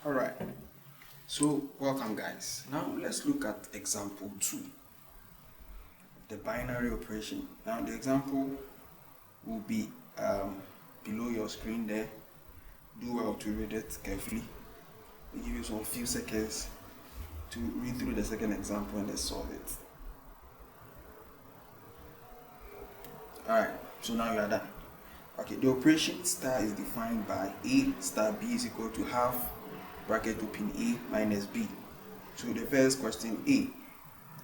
Alright, so welcome guys. Now let's look at example 2, the binary operation. Now the example will be below your screen there. Do well to read it carefully. We'll give you some few seconds to read through the second example and then solve it. Alright, so now you are done. Okay, the operation star is defined by A star B is equal to half bracket open A minus B. So the first question,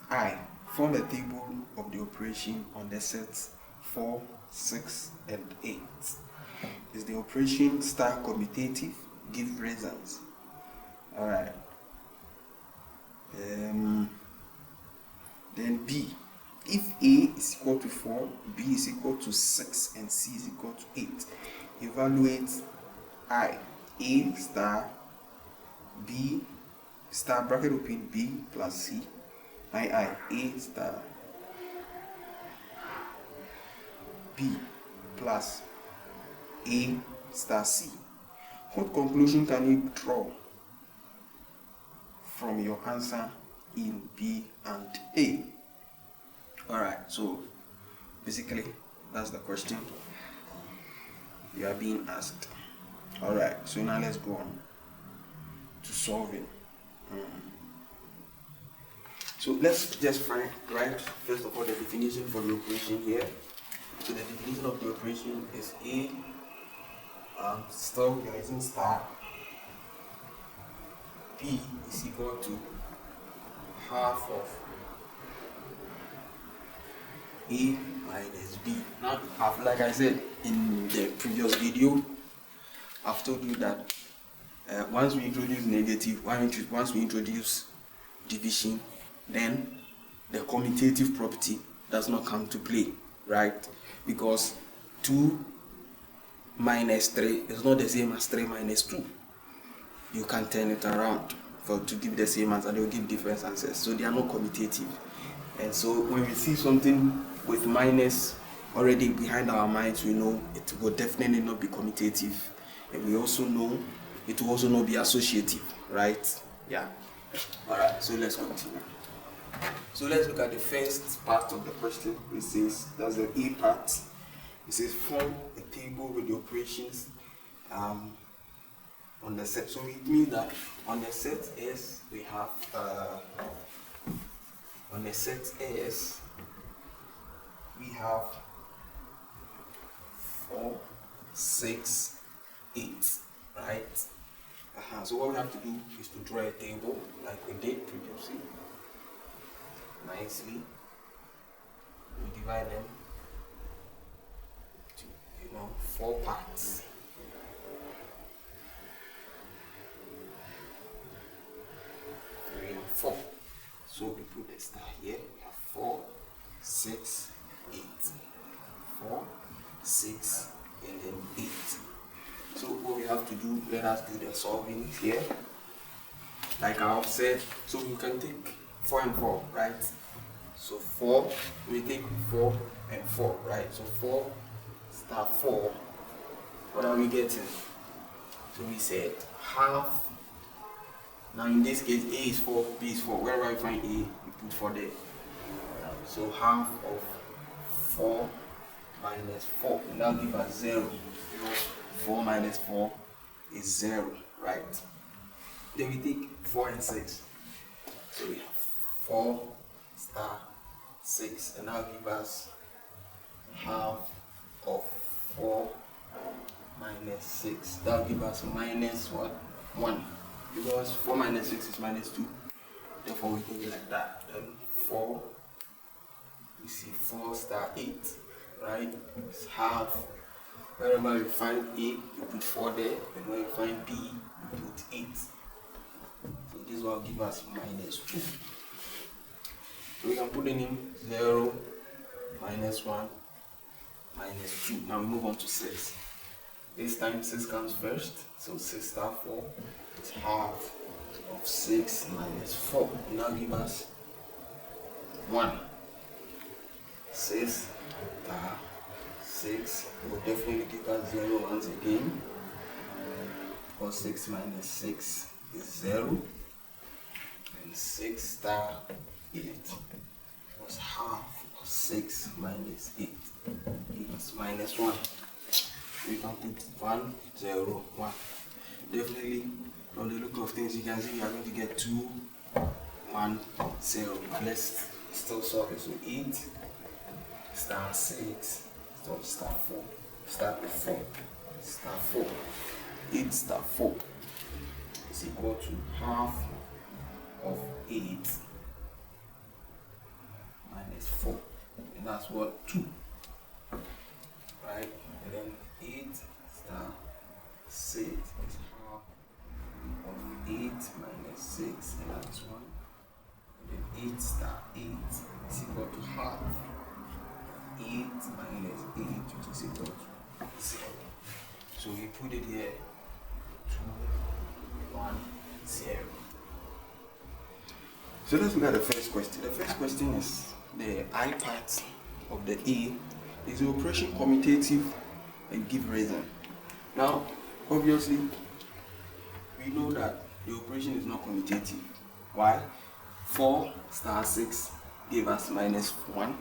I form a table of the operation on the sets 4, 6 and 8. Is the operation star commutative? Give reasons. Alright. Then B. If A is equal to 4, B is equal to 6 and C is equal to 8, evaluate I. A star B star bracket open B plus C I A star B plus A star C. What conclusion can you draw from your answer in B and A? Alright, so basically that's the question you are being asked. Alright, so now let's go on to solving. So let's just write first of all the definition for the operation here. So the definition of the operation is A, still we are using star, B is equal to half of A minus B. Now, like I said in the previous video, I've told you that once we introduce negative, once we introduce division, then the commutative property does not come to play, right? Because 2 minus 3 is not the same as 3 minus 2. You can turn it around to give the same answer. They will give different answers, so they are not commutative. And so when we see something with minus already behind our minds, we know it will definitely not be commutative, and we also know it will also not be associative, right? Yeah. Alright, so let's continue. So let's look at the first part of the question. It says, that's the A part. It says form a table with the operations on the set. So it means that on the set S we have on the set S we have 4, 6, 8, right? So what we have to do is to draw a table like we did previously. Nicely, we divide them to 4 parts. Three and 4. So we put a star here. We have 4, 6, 8. 4, 6, and then 8. So what we have to do, let us do the solving here. Like I have said, so we can take 4 and 4, right? So 4, we take 4 and 4, right? So 4 star 4, what are we getting? So we said half. Now in this case, A is 4, B is 4. Wherever I find A, we put 4 there. So half of 4 minus 4, and that will give us 0. 4 minus 4 is 0, right? Then we take 4 and 6. So we have 4 star 6, and that will give us half of 4 minus 6. That will give us minus what? 1. Because 4 minus 6 is minus 2. Therefore we do it like that. Then 4, we see 4 star 8, right? It's half. Wherever you find A, you put 4 there, and when you find B, you put 8. So this will give us minus 2. So we can put in 0, minus 1, minus 2. Now we move on to 6. This time 6 comes first, so 6 star 4 is half of 6 minus 4. And that will give us 1. 6 star 6 will definitely give us 0 once again, or 6 minus 6 is 0, and 6 star 8 was half of 6 minus 8. 8 minus 1. We can put 1, 0, 1. Definitely, from the look of things, you can see we are going to get 2, 1, 0. Let's still solve it. So 8 star 6, so star 4, start with 4, star 4. 8 star 4 is equal to half of 8 minus 4. And that's what? 2. Right? And then 8 star 6 is half of 8 minus 6, and that's 1. And then 8 star 8 is equal to half 8 minus 8, which is equal to 0. So we put it here, 2, 1, 0. So let's look at the first question. The first question is the I part of the A. Is the operation commutative, and give reason. Now, obviously, we know that the operation is not commutative. Why? 4 star 6 gave us minus 1,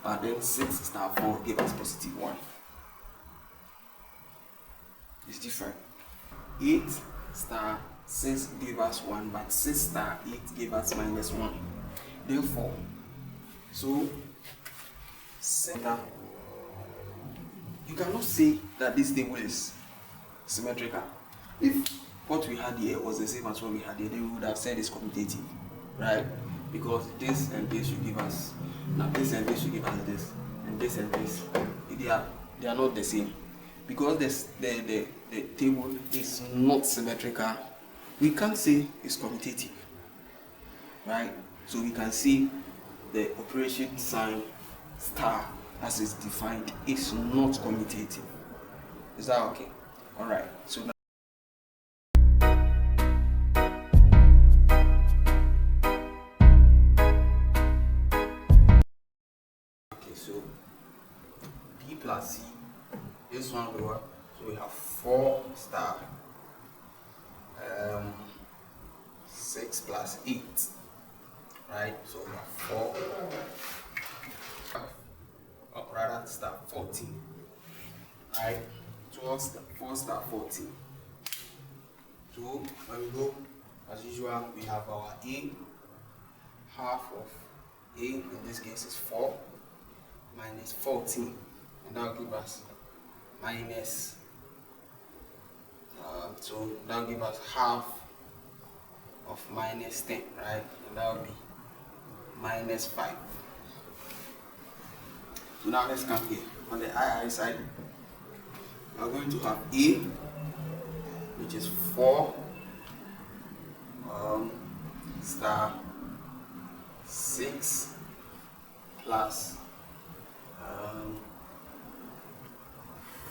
but then 6 star 4 gave us positive 1. It's different. 8 star 6 gave us 1, but 6 star 8 gave us minus 1. Therefore, so center, you cannot say that this table is symmetrical. If what we had here was the same as what we had here, then we would have said it's commutative, right? Because this and this should give us, now this and this should give us this, and this and this, they are not the same. Because the table is not symmetrical, we can't say it's commutative, right? So we can see the operation sign star as is defined is not commutative. Is that okay? All right. So now okay, so B plus C, this one we work. So we have 4 star 6 plus 8, right? So we have 4, or rather star 14, right? 4 star 14. So when we go, as usual, we have our A. Half of A in this case is 4 minus 14, and that will give us minus. So that will give us half of minus 10, right? And that will be minus 5. So now let's come here. On the II side, we are going to have A, which is 4 star 6 plus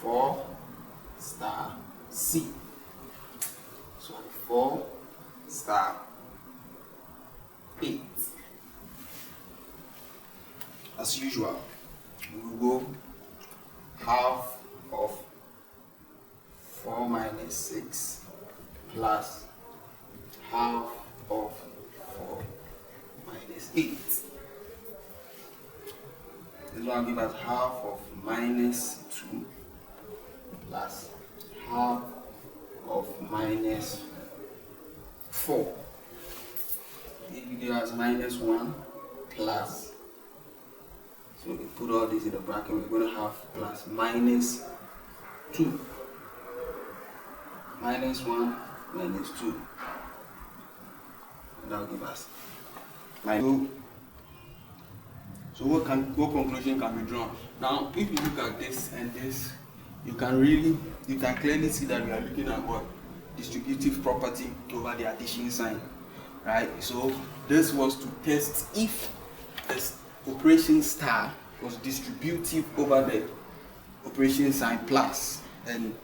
4 star C. So 4 star 8. As usual, we will go half of 4 minus 6 plus half of 4 minus 8. This one will give us half of minus 2 plus half of minus 4. It will give us minus 1 plus. So we put all this in the bracket, we're going to have plus minus 2. Minus 1 minus 2. And that will give us minus. So what conclusion can be drawn? Now, if you look at this and this, you can clearly see that we are looking at what? Distributive property over the addition sign, right? So this was to test if this operation star was distributive over the operation sign plus. And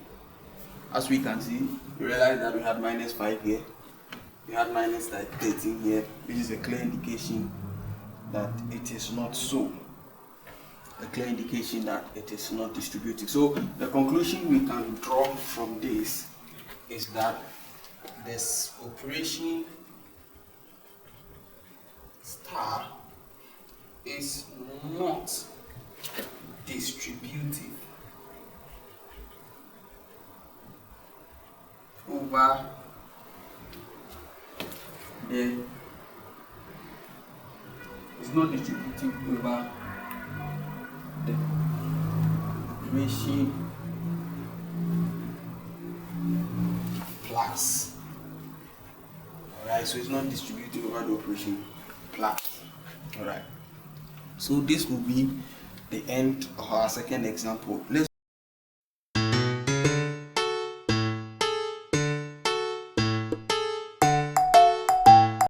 as we can see, we realize that we had minus 5 here, we had minus 13 here, which is a clear indication that it is not so. A clear indication that it is not distributive. So the conclusion we can draw from this is that this operation star is not distributive over the operation plus. Alright, so it's not distributive over the operation plus. Alright, so this will be the end of our second example. Let's